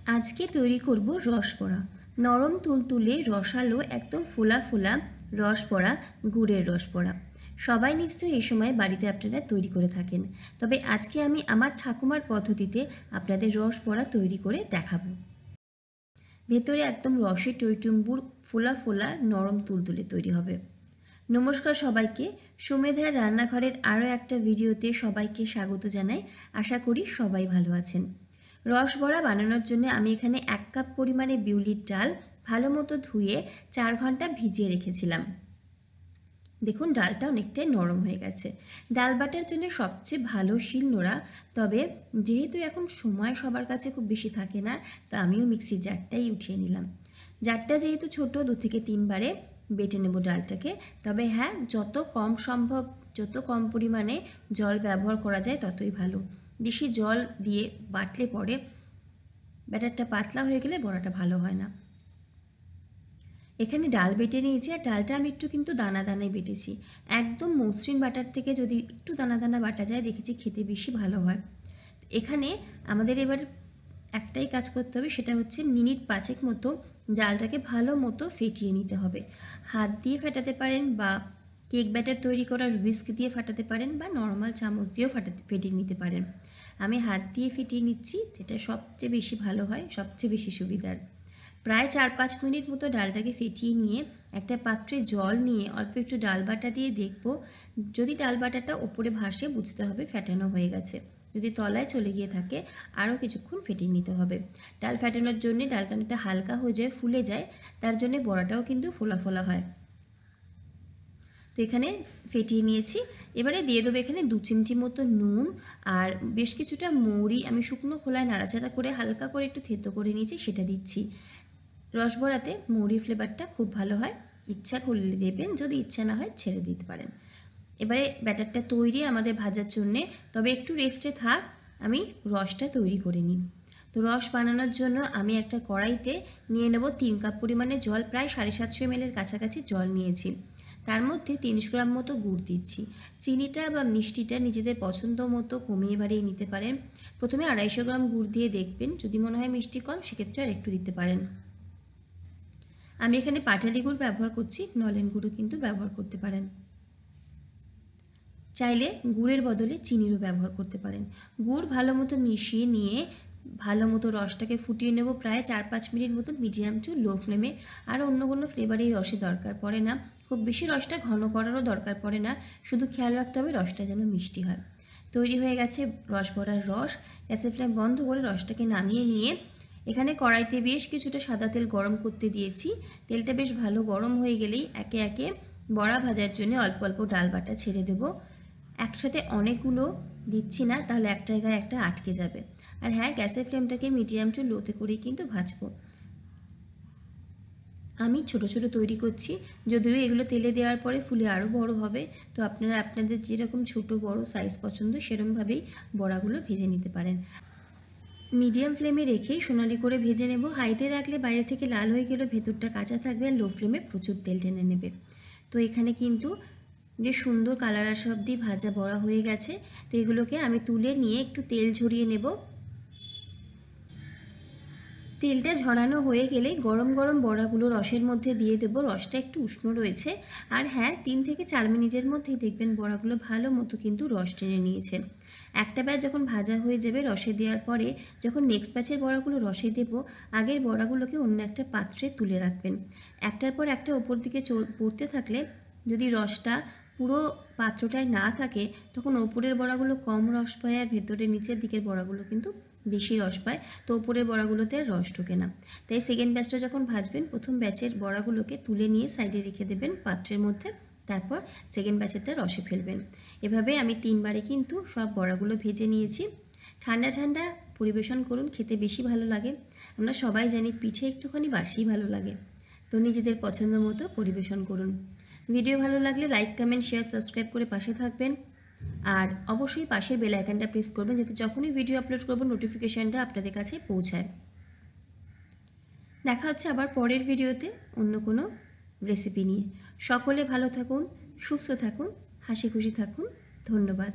আজকে তৈরি করব রসবড়া। নরম তুলতুলে রসালো একদম ফোলা ফোলা রসবড়া, গুড়ের রসবড়া। সবাই নিশ্চয়ই এই সময় বাড়িতে আপনারা তৈরি করে থাকেন। তবে আজকে আমি আমার ঠাকুমার পদ্ধতিতে আপনাদের রসবড়া তৈরি করে দেখাবো। ভেতরে একদম রসে টইটুম্বুর ফোলা ফোলা নরম তুলতুলে তৈরি হবে। নমস্কার সবাইকে, সুমেধার রান্নাঘরের আরও একটা ভিডিওতে সবাইকে স্বাগত জানাই। আশা করি সবাই ভালো আছেন। রসবড়া বানানোর জন্য আমি এখানে 1 কাপ পরিমাণে বিউলির ডাল ভালো মতো ধুয়ে 4 ঘন্টা ভিজিয়ে রেখেছিলাম। দেখুন ডালটা অনেকটাই নরম হয়ে গেছে। ডাল বাটার জন্য সবচেয়ে ভালো শিলনোড়া, তবে যেহেতু এখন সময় সবার কাছে খুব বেশি থাকে না, তো আমিও মিক্সির জারটাই উঠিয়ে নিলাম। জারটা যেহেতু ছোট, 2 থেকে 3 বারে বেটে নেব ডালটাকে। তবে হ্যাঁ, যত কম সম্ভব, যত কম পরিমাণে জল ব্যবহার করা যায় ততই ভালো। বেশি জল দিয়ে বাটলে পরে ব্যাটারটা পাতলা হয়ে গেলে বড়াটা ভালো হয় না। এখানে ডাল বেটে নিয়েছি, আর ডালটা আমি একটু কিন্তু দানা দানায় বেটেছি। একদম মসৃণ বাটার থেকে যদি একটু দানা দানা বাটা যায়, দেখেছি খেতে বেশি ভালো হয়। এখানে আমাদের এবার একটাই কাজ করতে হবে, সেটা হচ্ছে মিনিট 5 মতো ডালটাকে ভালো মতো ফেটিয়ে নিতে হবে। হাত দিয়ে ফেটাতে পারেন, বা কেক ব্যাটার তৈরি করার হুইস্ক দিয়ে ফাটাতে পারেন, বা নর্মাল চামচ দিয়েও ফেটিয়ে নিতে পারেন। আমি হাত দিয়ে ফেটিয়ে নিচ্ছি, যেটা সবচেয়ে বেশি ভালো হয়, সবচেয়ে বেশি সুবিধার। প্রায় 4-5 মিনিট মতো ডালটাকে ফেটিয়ে নিয়ে একটা পাত্রে জল নিয়ে অল্প একটু ডাল বাটা দিয়ে দেখব, যদি ডাল বাটাটা ওপরে ভাসে বুঝতে হবে ফেটানো হয়ে গেছে। যদি তলায় চলে গিয়ে থাকে, আরও কিছুক্ষণ ফেটিয়ে নিতে হবে। ডাল ফেটানোর জন্য ডালটা অনেকটা হালকা হয়ে যায়, ফুলে যায়, তার জন্য বড়াটাও কিন্তু ফোলা ফোলা হয়। তো এখানে ফেটিয়ে নিয়েছি। এবারে দিয়ে দেবো এখানে 2 চিমটি মতো নুন, আর বেশ কিছুটা মৌরি আমি শুকনো খোলায় নাড়াচাড়া করে হালকা করে একটু থেতো করে নিয়েছি, সেটা দিচ্ছি। রসবড়াতে মৌরি ফ্লেভারটা খুব ভালো হয়। ইচ্ছা করলে দেবেন, যদি ইচ্ছা না হয় ছেড়ে দিতে পারেন। এবারে ব্যাটারটা তৈরি আমাদের ভাজার জন্যে, তবে একটু রেস্টে থাক, আমি রসটা তৈরি করে নিই। তো রস বানানোর জন্য আমি একটা কড়াইতে নিয়ে নেব 3 কাপ পরিমাণে জল, প্রায় 750 ml এর কাছাকাছি জল নিয়েছি। তার মধ্যে 300 গ্রাম মতো গুড় দিচ্ছি। চিনিটা বা মিষ্টিটা নিজেদের পছন্দ মতো কমিয়ে বাড়িয়ে নিতে পারেন। প্রথমে 250 গ্রাম গুড় দিয়ে দেখবেন, যদি মনে হয় মিষ্টি কম, সেক্ষেত্রে আর একটু দিতে পারেন। আমি এখানে পাটালি গুড় ব্যবহার করছি, নলেন গুঁড়ো কিন্তু ব্যবহার করতে পারেন। চাইলে গুড়ের বদলে চিনিরও ব্যবহার করতে পারেন। গুড় ভালো মতো মিশিয়ে নিয়ে ভালো মতো রসটাকে ফুটিয়ে নেব প্রায় 4-5 মিনিট মতো মিডিয়াম টু লো ফ্লেমে। আর অন্য কোনো ফ্লেভার এই রসে দরকার পড়ে না, খুব বেশি রসটা ঘন করারও দরকার পড়ে না, শুধু খেয়াল রাখতে হবে রসটা যেন মিষ্টি হয়। তৈরি হয়ে গেছে রসবড়ার রস। গ্যাসের ফ্লেম বন্ধ করে রসটাকে নামিয়ে নিয়ে এখানে কড়াইতে বেশ কিছুটা সাদা তেল গরম করতে দিয়েছি। তেলটা বেশ ভালো গরম হয়ে গেলেই একে একে বড়া ভাজার জন্য অল্প অল্প ডাল বাটা ছেড়ে দেবো। একসাথে অনেকগুলো দিচ্ছি না, তাহলে একটার গায়ে একটা আটকে যাবে। আর হ্যাঁ, গ্যাসের ফ্লেমটাকে মিডিয়াম টু লোতে করেই কিন্তু ভাজবো। আমি ছোট ছোট তৈরি করছি, যদিও এগুলো তেলে দেওয়ার পরে ফুলে আরও বড় হবে। তো আপনারা আপনাদের যেরকম ছোট বড় সাইজ পছন্দ সেরকমভাবেই বড়াগুলো ভেজে নিতে পারেন। মিডিয়াম ফ্লেমে রেখেই সোনালি করে ভেজে নেব। হাইতে রাখলে বাইরে থেকে লাল হয়ে গেলে ভেতরটা কাঁচা থাকবে, আর লো ফ্লেমে প্রচুর তেল টেনে নেবে। তো এখানে কিন্তু বেশ সুন্দর কালার আসা অবধি ভাজা বড়া হয়ে গেছে। তো এগুলোকে আমি তুলে নিয়ে একটু তেল ঝরিয়ে নেব। তেলটা ঝরানো হয়ে গেলে গরম গরম বড়াগুলো রসের মধ্যে দিয়ে দেবো। রসটা একটু উষ্ণ রয়েছে, আর হ্যাঁ, 3 থেকে 4 মিনিটের মধ্যেই দেখবেন বড়াগুলো ভালো মতো কিন্তু রস টেনে নিয়েছে। একটা ব্যাচ যখন ভাজা হয়ে যাবে রসে দেওয়ার পরে, যখন নেক্সট ব্যাচের বড়াগুলো রসে দেবো, আগের বড়াগুলোকে অন্য একটা পাত্রে তুলে রাখবেন। একটার পর একটা ওপর দিকে পড়তে থাকলে, যদি রসটা পুরো পাত্রটায় না থাকে, তখন ওপরের বড়াগুলো কম রস পায়, আর ভেতরের নিচের দিকের বড়াগুলো কিন্তু বেশি রস পায়। তো ওপরের বড়াগুলোতে রস ঢোকে না। তাই সেকেন্ড ব্যাচটা যখন ভাজবেন, প্রথম ব্যাচের বড়াগুলোকে তুলে নিয়ে সাইডে রেখে দেবেন পাত্রের মধ্যে, তারপর সেকেন্ড ব্যাচেরটা রসে ফেলবেন। এভাবে আমি 3 বারে কিন্তু সব বড়াগুলো ভেজে নিয়েছি। ঠান্ডা ঠান্ডা পরিবেশন করুন, খেতে বেশি ভালো লাগে। আমরা সবাই জানি পিঠে একটুখানি বাসিই ভালো লাগে। তো নিজেদের পছন্দ মতো পরিবেশন করুন। ভিডিও ভালো লাগলে লাইক, কমেন্ট, শেয়ার, সাবস্ক্রাইব করে পাশে থাকবেন। আর অবশ্যই পাশের বেল আইকনটা প্রেস করবেন, যাতে যখনই ভিডিও আপলোড করব নোটিফিকেশানটা আপনাদের কাছে পৌঁছায়। দেখা হচ্ছে আবার পরের ভিডিওতে অন্য কোনো রেসিপি নিয়ে। সকলে ভালো থাকুন, সুস্থ থাকুন, হাসি খুশি থাকুন। ধন্যবাদ।